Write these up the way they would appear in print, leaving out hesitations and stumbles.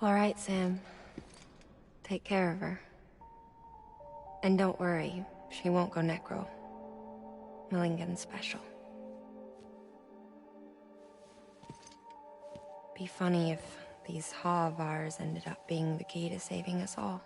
All right, Sam. Take care of her. And don't worry, she won't go necro. Millingen's special. Be funny if these Ha of ours ended up being the key to saving us all.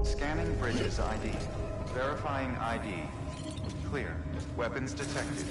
Scanning bridges ID. Verifying ID. Clear. Weapons detected.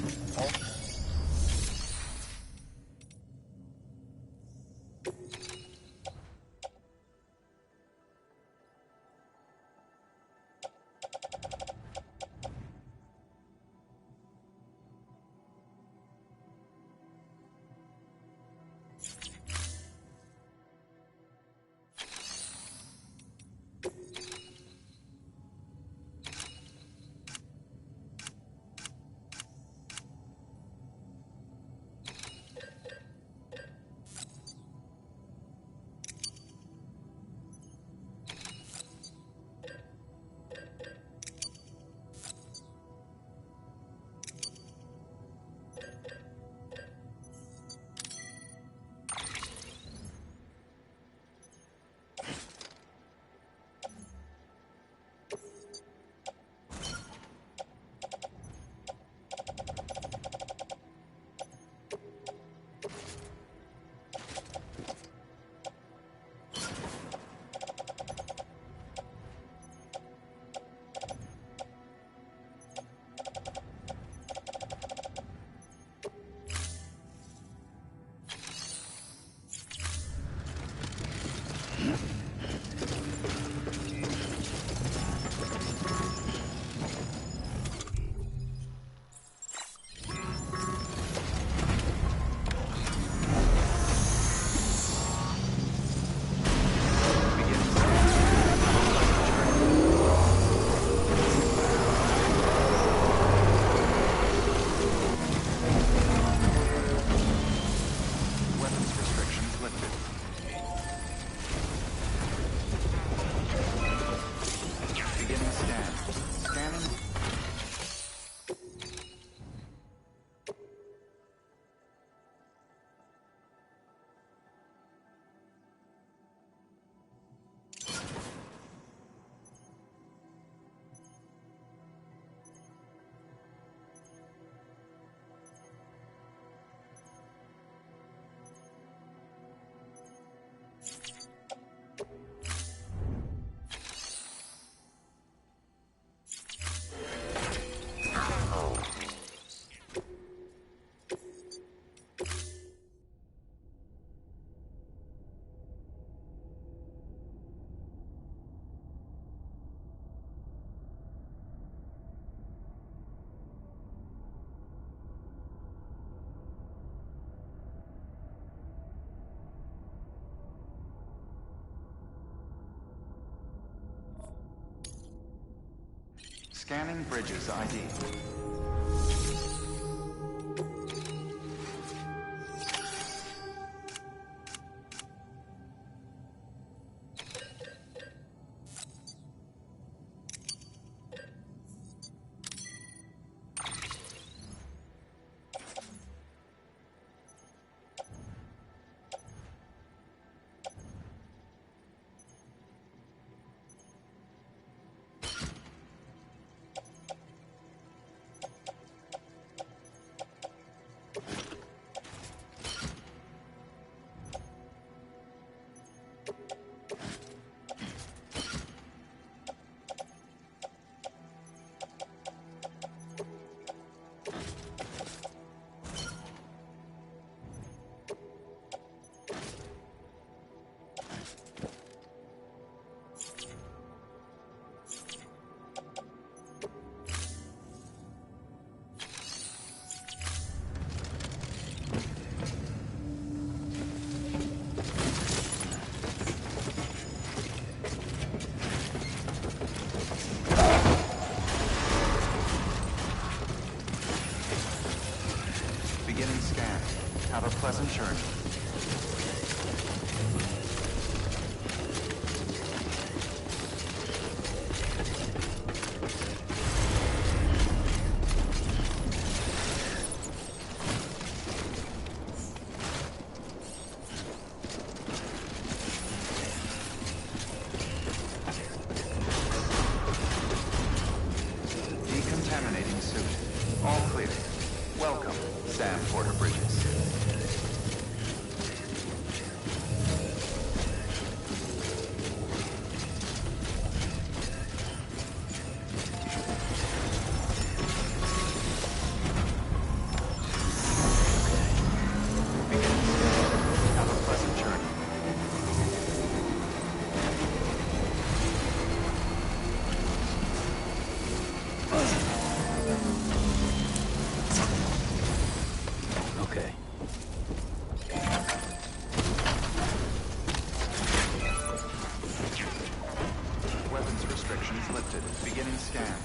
Scanning Bridges ID. Have a pleasant journey. Decontaminating suit. All clear. Welcome, Sam Porter Bridges. Beginning scan.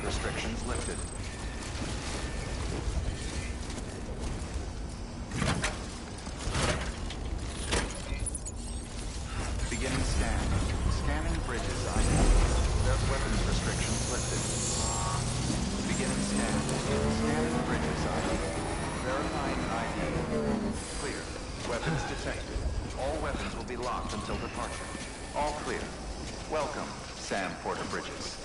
Restrictions lifted. Beginning scan. Scanning bridges ID. There's weapons restrictions lifted. Beginning scan. Scanning bridges ID. Verifying ID. Clear. Weapons detected. All weapons will be locked until departure. All clear. Welcome, Sam Porter Bridges.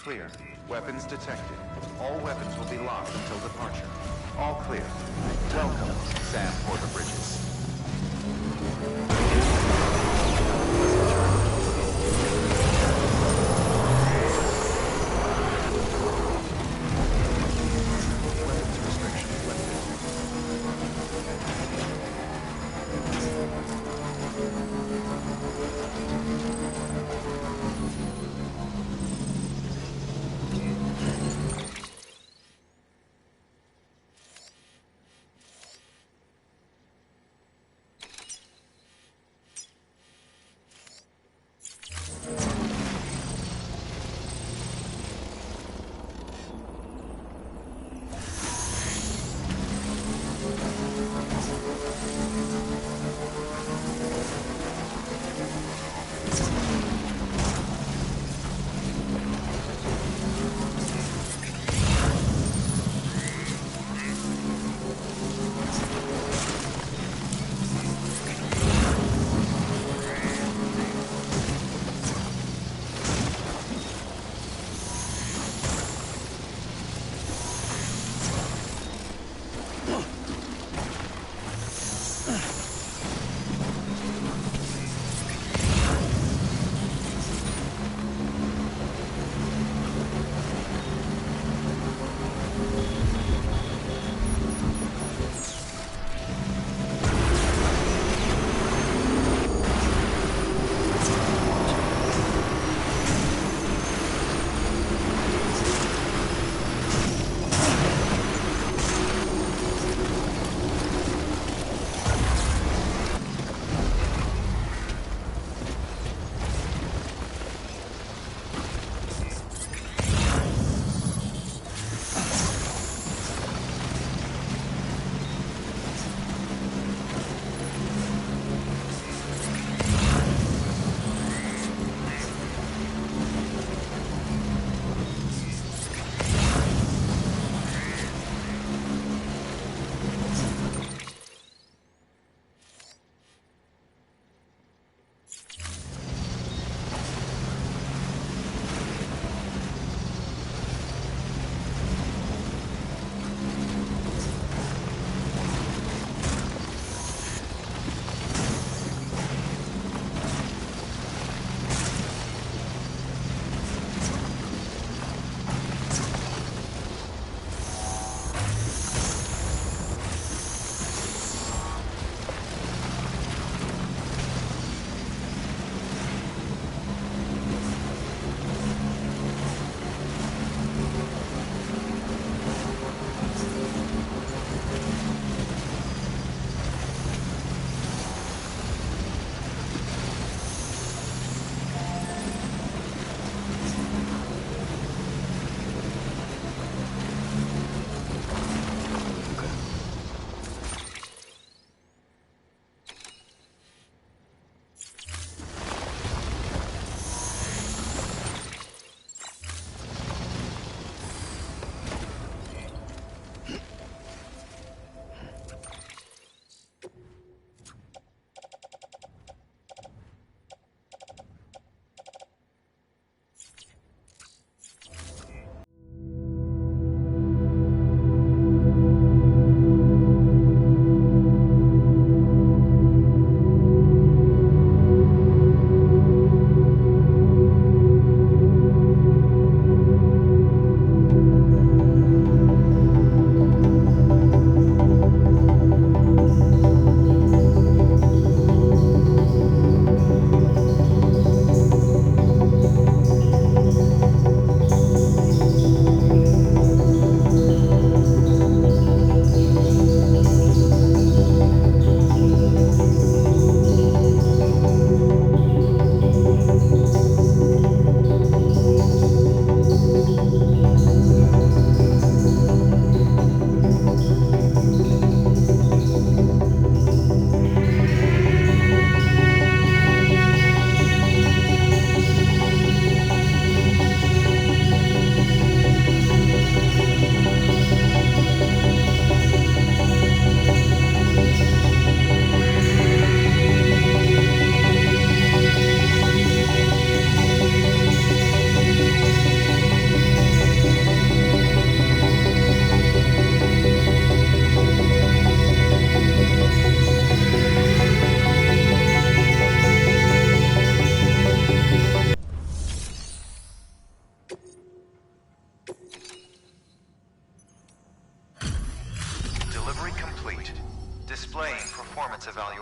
clear. Weapons detected. All weapons will be locked until departure. All clear. Welcome, Sam Porter Bridges. Weapons restrictions lifted.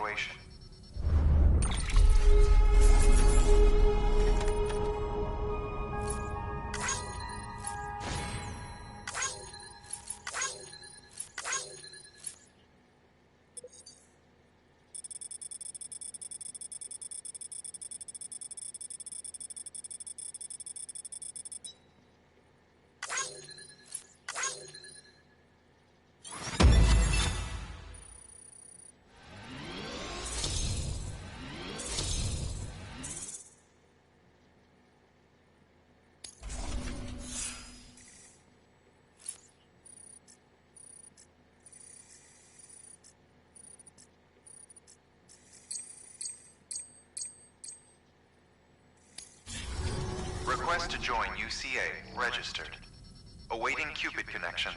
evacuation. Request to join UCA. Registered. Awaiting Cupid connection.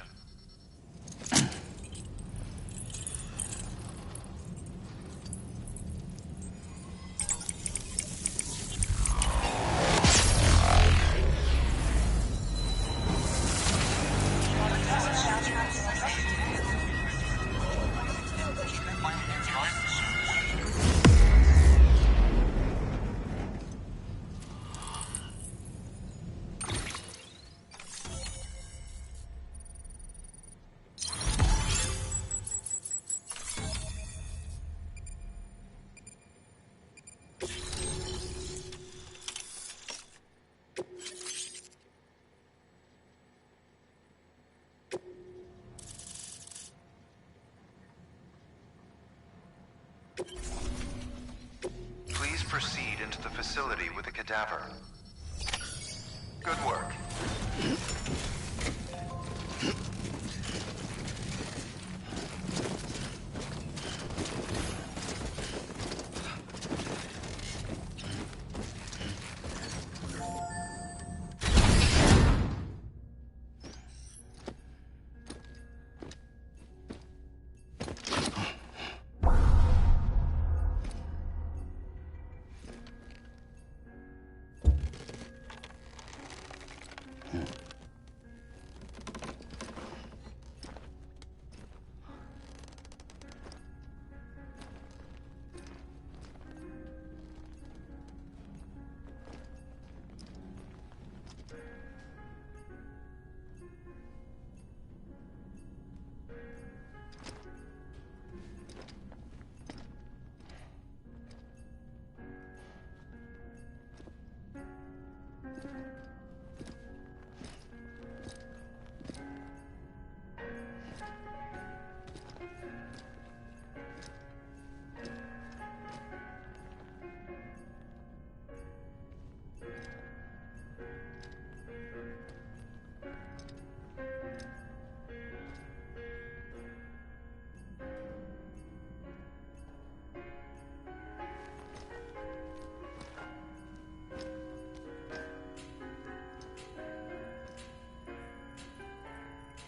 Please proceed into the facility with the cadaver. Good work.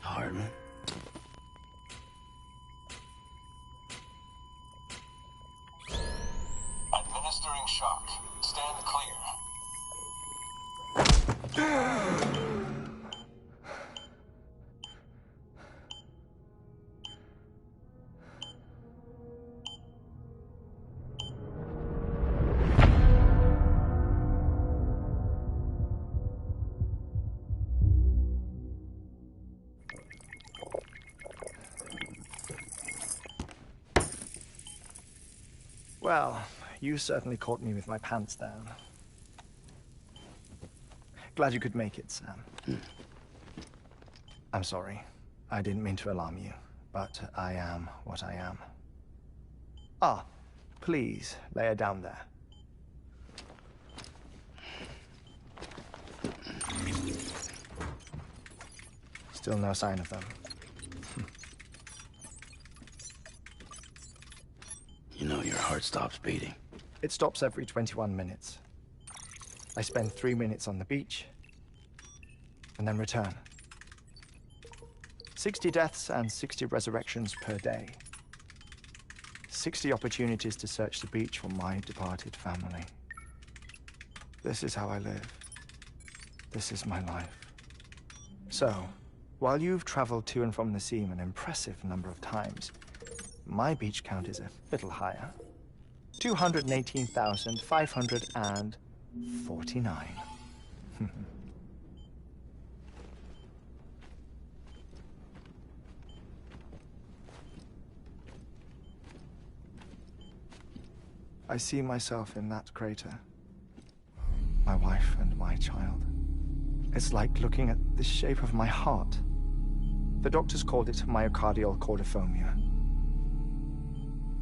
Hartman? Administering shock. Stand clear. Well, you certainly caught me with my pants down. Glad you could make it, Sam. I'm sorry. I didn't mean to alarm you, but I am what I am. Ah, please, lay her down there. Still no sign of them. You know your heart stops beating. It stops every 21 minutes. I spend 3 minutes on the beach, and then return. 60 deaths and 60 resurrections per day. 60 opportunities to search the beach for my departed family. This is how I live. This is my life. So, while you've traveled to and from the scene an impressive number of times, my beach count is a little higher. 218,549. I see myself in that crater. My wife and my child. It's like looking at the shape of my heart. The doctors called it myocardial cordiformia.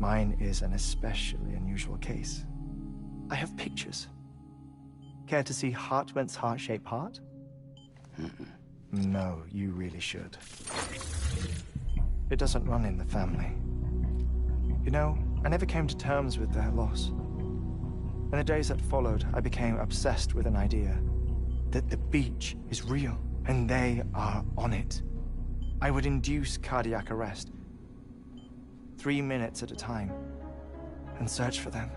Mine is an especially unusual case. I have pictures. Care to see Hartwent's heart-shaped heart? No, you really should. It doesn't run in the family. You know, I never came to terms with their loss. In the days that followed, I became obsessed with an idea that the beach is real and they are on it. I would induce cardiac arrest, 3 minutes at a time, and search for them,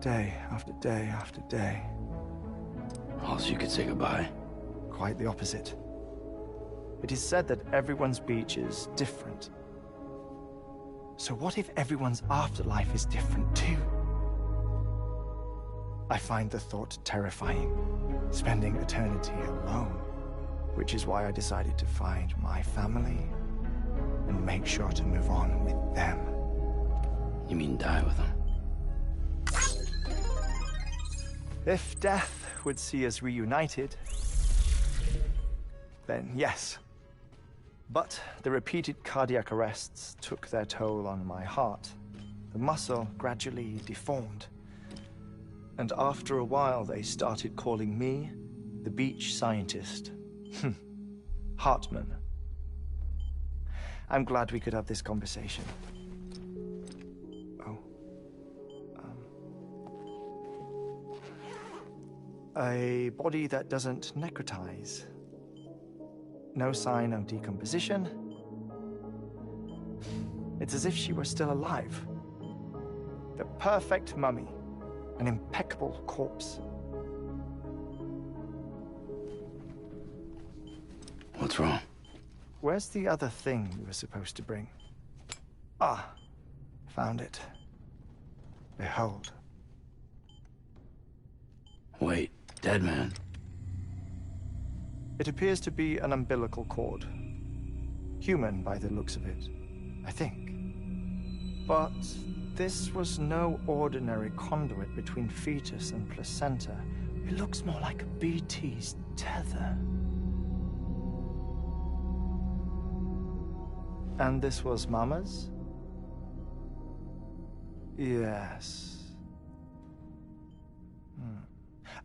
day after day after day. Oh, so you could say goodbye? Quite the opposite. It is said that everyone's beach is different. So what if everyone's afterlife is different too? I find the thought terrifying, spending eternity alone, which is why I decided to find my family and make sure to move on with them. You mean die with them? If death would see us reunited, then yes. But the repeated cardiac arrests took their toll on my heart. The muscle gradually deformed. And after a while, they started calling me the beach scientist. Hartman. I'm glad we could have this conversation. Oh. A body that doesn't necrotize. No sign of decomposition. It's as if she were still alive. The perfect mummy. An impeccable corpse. What's wrong? Where's the other thing you were supposed to bring? Ah, found it. Behold. Wait, dead man? It appears to be an umbilical cord. Human by the looks of it, I think. But this was no ordinary conduit between fetus and placenta. It looks more like a BT's tether. And this was Mama's? Yes.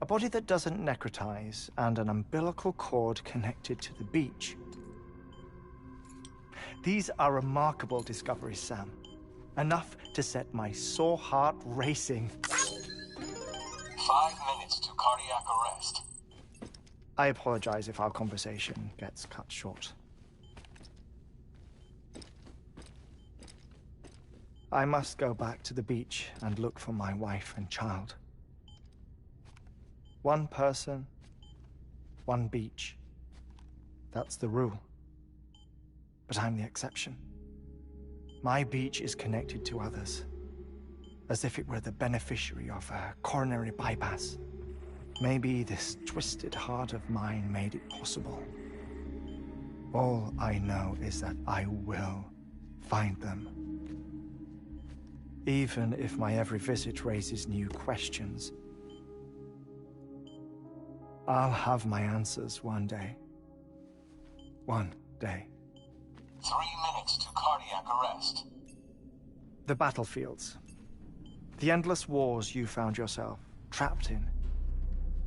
A body that doesn't necrotize and an umbilical cord connected to the beach. These are remarkable discoveries, Sam. Enough to set my sore heart racing. 5 minutes to cardiac arrest. I apologize if our conversation gets cut short. I must go back to the beach and look for my wife and child. One person, one beach. That's the rule. But I'm the exception. My beach is connected to others, as if it were the beneficiary of a coronary bypass. Maybe this twisted heart of mine made it possible. All I know is that I will find them. Even if my every visit raises new questions, I'll have my answers one day. One day. 3 minutes to cardiac arrest. The battlefields. The endless wars you found yourself trapped in.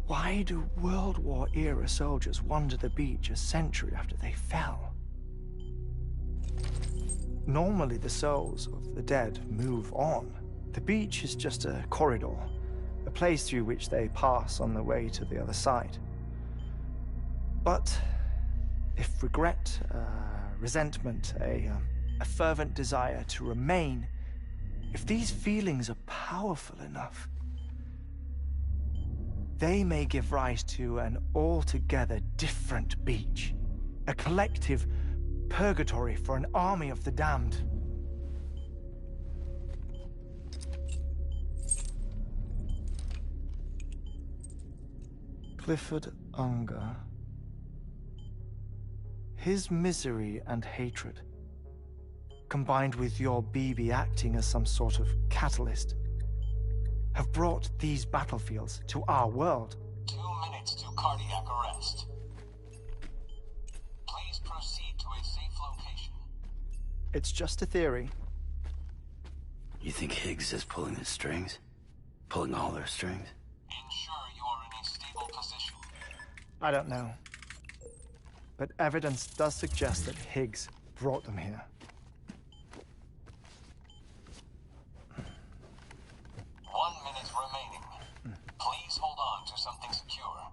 Why do World War-era soldiers wander the beach a century after they fell? Normally the souls of the dead move on. The beach is just a corridor, a place through which they pass on the way to the other side. But if regret, resentment, a fervent desire to remain, if these feelings are powerful enough, they may give rise to an altogether different beach, a collective purgatory for an army of the damned. Clifford Unger. His misery and hatred, combined with your BB acting as some sort of catalyst, have brought these battlefields to our world. 2 minutes to cardiac arrest. Please proceed to a safe location. It's just a theory. You think Higgs is pulling his strings? Pulling all their strings? Ensure you are in a stable position. I don't know. But evidence does suggest that Higgs brought them here. 1 minute remaining. Please hold on to something secure.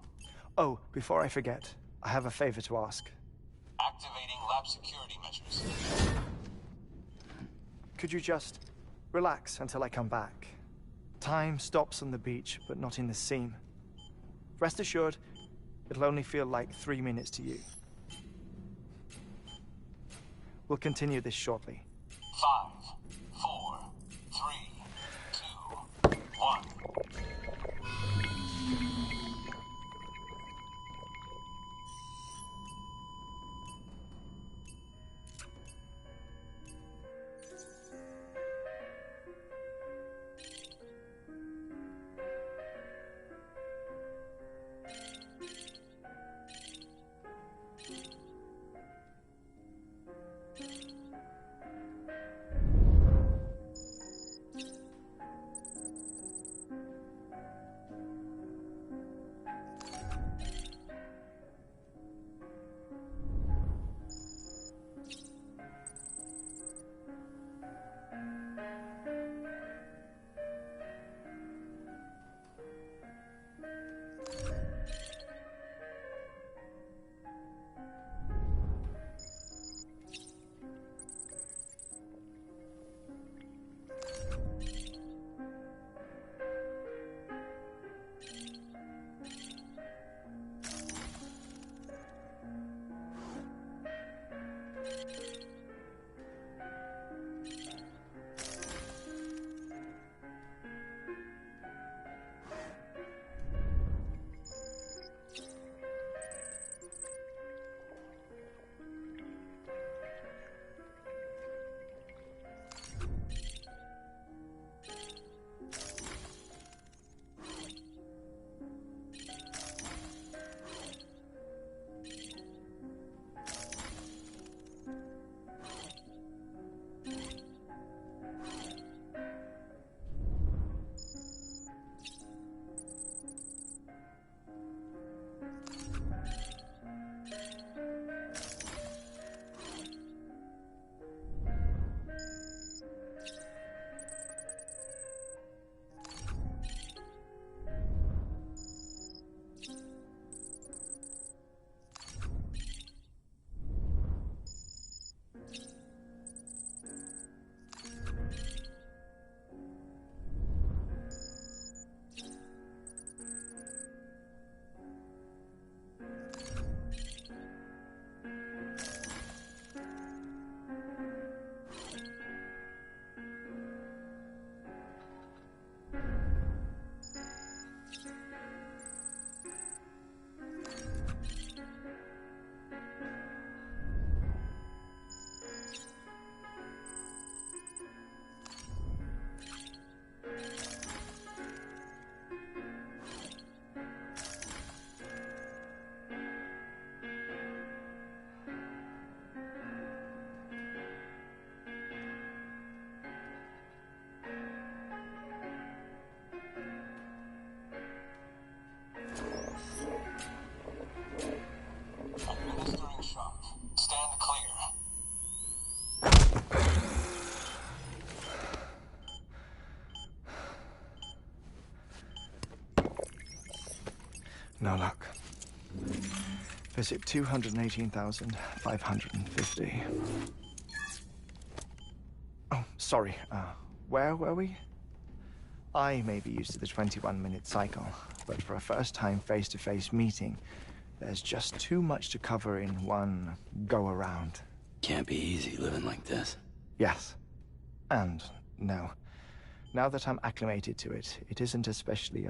Oh, before I forget, I have a favor to ask. Activating lab security measures. Could you just relax until I come back? Time stops on the beach, but not in the scene. Rest assured, it'll only feel like 3 minutes to you. We'll continue this shortly. 5, 4, 3, 2, 1. No luck. Visit 218,550. Oh, sorry. Where were we? I may be used to the 21-minute cycle, but for a first-time face-to-face meeting, there's just too much to cover in one go-around. Can't be easy living like this. Yes. And no. Now that I'm acclimated to it, it isn't especially,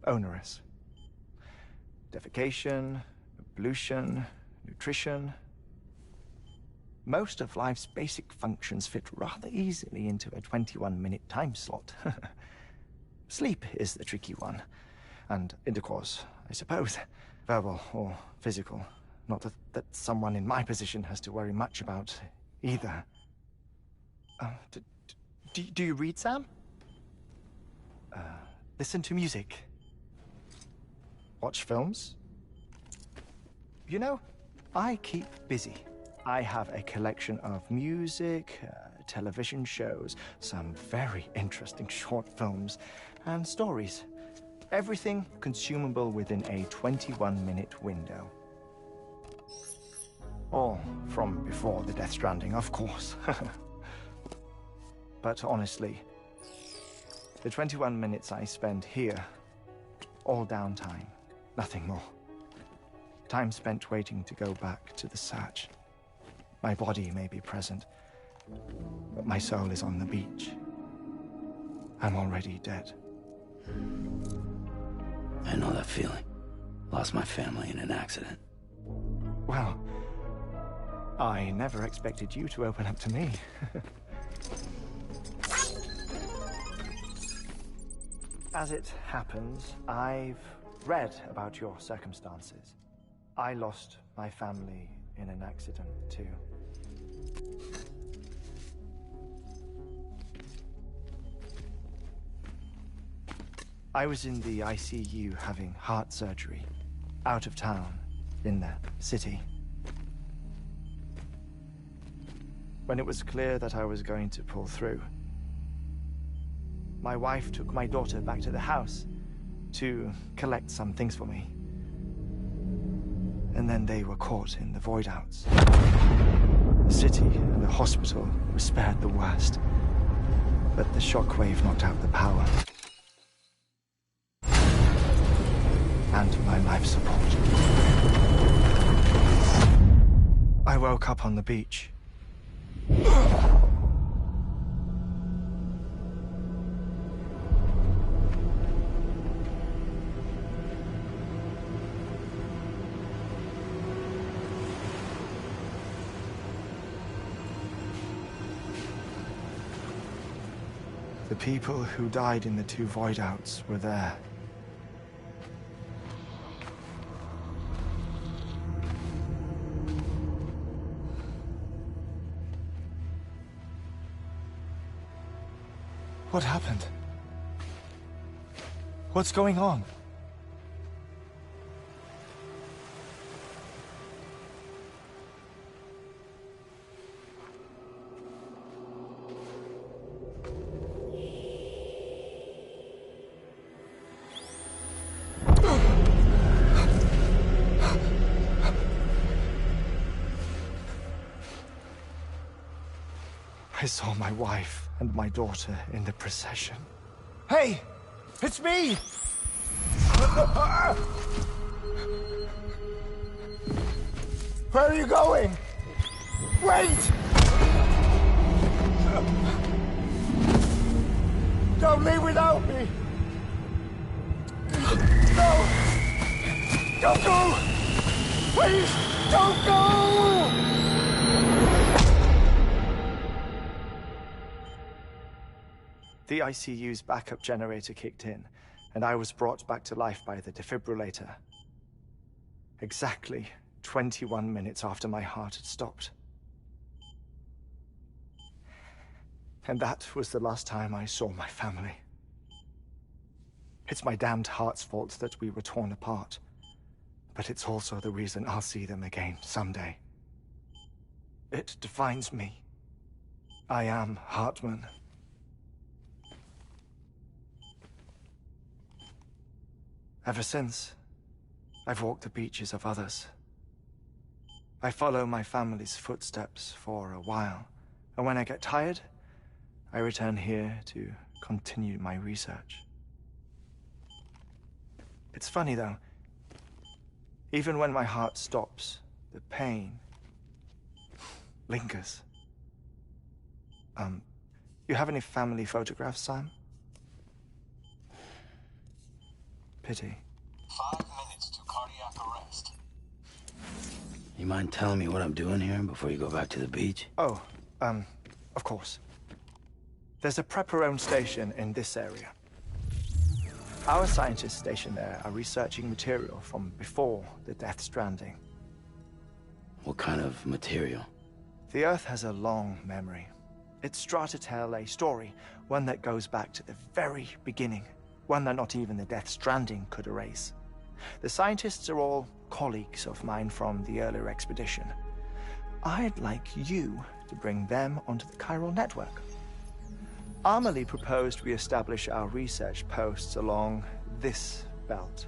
onerous. defecation, ablution, nutrition. Most of life's basic functions fit rather easily into a 21-minute time slot. Sleep is the tricky one, and intercourse, I suppose, verbal or physical. Not that someone in my position has to worry much about either. Do you read, Sam? Listen to music. Watch films. You know, I keep busy. I have a collection of music, television shows, some very interesting short films, and stories. Everything consumable within a 21-minute window. All from before the Death Stranding, of course. But honestly, the 21 minutes I spend here, all downtime, nothing more. Time spent waiting to go back to the search. My body may be present, but my soul is on the beach. I'm already dead. I know that feeling. Lost my family in an accident. Well, I never expected you to open up to me. As it happens, I've read about your circumstances. I lost my family in an accident, too. I was in the ICU having heart surgery, out of town, in the city. When it was clear that I was going to pull through, my wife took my daughter back to the house to collect some things for me. And then they were caught in the void-outs. The city and the hospital were spared the worst, but the shockwave knocked out the power. And my life support. I woke up on the beach. The people who died in the two void-outs were there. What happened? What's going on? I saw my wife and my daughter in the procession. Hey! It's me! Where are you going? Wait! Don't leave without me! No! Don't go! Please, don't go! The ICU's backup generator kicked in, and I was brought back to life by the defibrillator. Exactly 21 minutes after my heart had stopped. And that was the last time I saw my family. It's my damned heart's fault that we were torn apart, but it's also the reason I'll see them again someday. It defines me. I am Hartman. Ever since, I've walked the beaches of others. I follow my family's footsteps for a while, and when I get tired, I return here to continue my research. It's funny though, even when my heart stops, the pain lingers. You have any family photographs, Sam? Pity. 5 minutes to cardiac You mind telling me what I'm doing here before you go back to the beach? Oh, of course. There's a prepper-owned station in this area. Our scientists stationed there are researching material from before the Death Stranding. What kind of material? The Earth has a long memory. It's trying to tell a story, one that goes back to the very beginning, one that not even the Death Stranding could erase. The scientists are all colleagues of mine from the earlier expedition. I'd like you to bring them onto the chiral network. Amelie proposed we establish our research posts along this belt.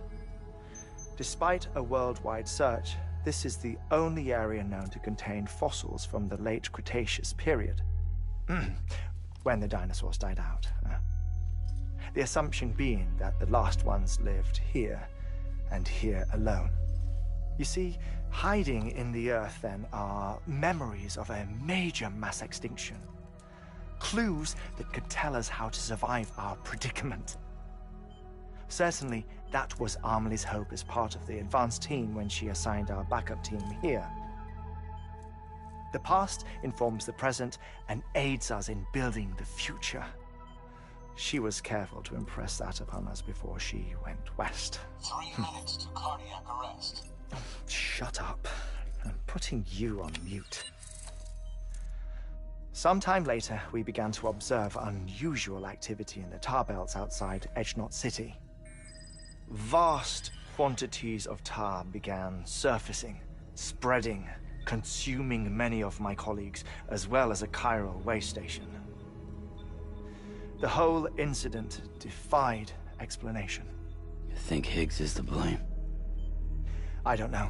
Despite a worldwide search, this is the only area known to contain fossils from the late Cretaceous period. When the dinosaurs died out. The assumption being that the last ones lived here, and here alone. You see, hiding in the Earth then are memories of a major mass extinction. Clues that could tell us how to survive our predicament. Certainly, that was Amelie's hope as part of the advanced team when she assigned our backup team here. The past informs the present and aids us in building the future. She was careful to impress that upon us before she went west. 3 minutes to cardiac arrest. Shut up. I'm putting you on mute. Sometime later, we began to observe unusual activity in the tar belts outside Edgenot City. Vast quantities of tar began surfacing, spreading, consuming many of my colleagues, as well as a chiral way station. The whole incident defied explanation. You think Higgs is to blame? I don't know,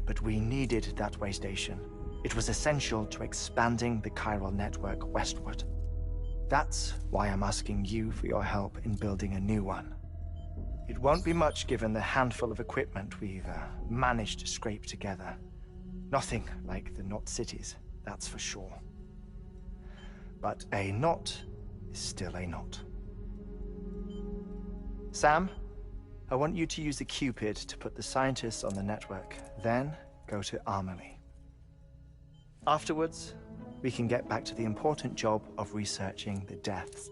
but we needed that way station. It was essential to expanding the chiral network westward. That's why I'm asking you for your help in building a new one. It won't be much given the handful of equipment we've managed to scrape together. Nothing like the knot cities, that's for sure. But a knot is still a knot. Sam, I want you to use the Cupid to put the scientists on the network, then go to Amelie. Afterwards, we can get back to the important job of researching the deaths.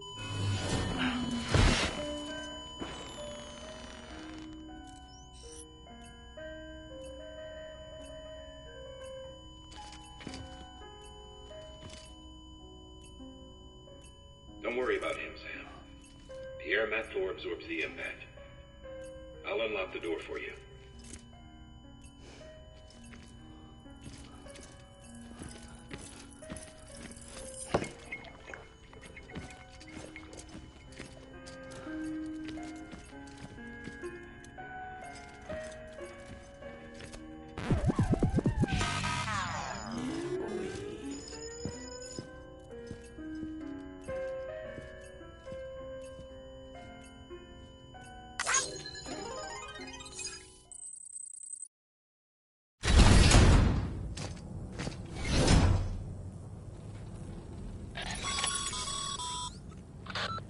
Don't worry about him, Sam. The air mat floor absorbs the impact. I'll unlock the door for you.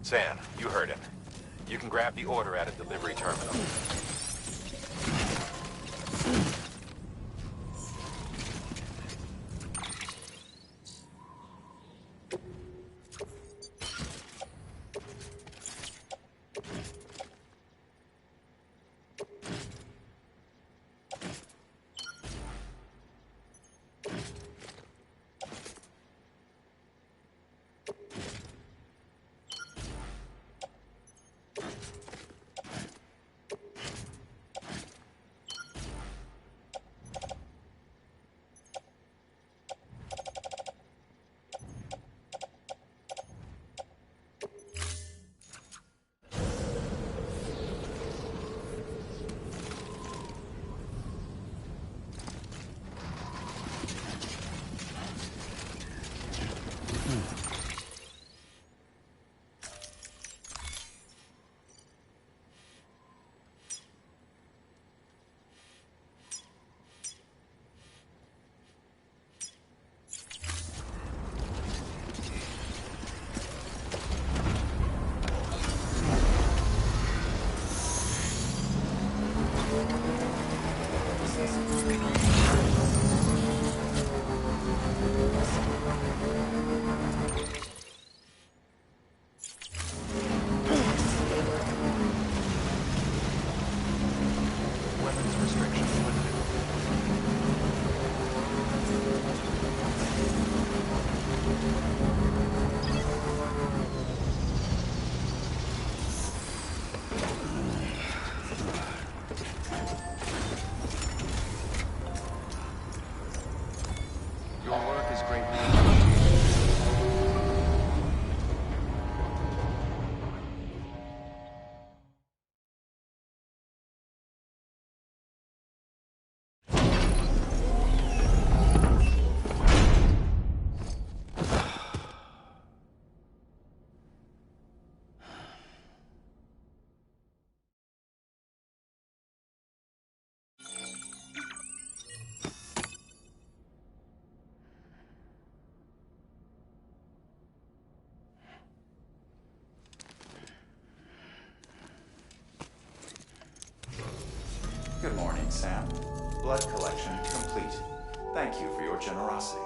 Sam, you heard him. You can grab the order at a delivery terminal. Good morning, Sam. Blood collection complete. Thank you for your generosity.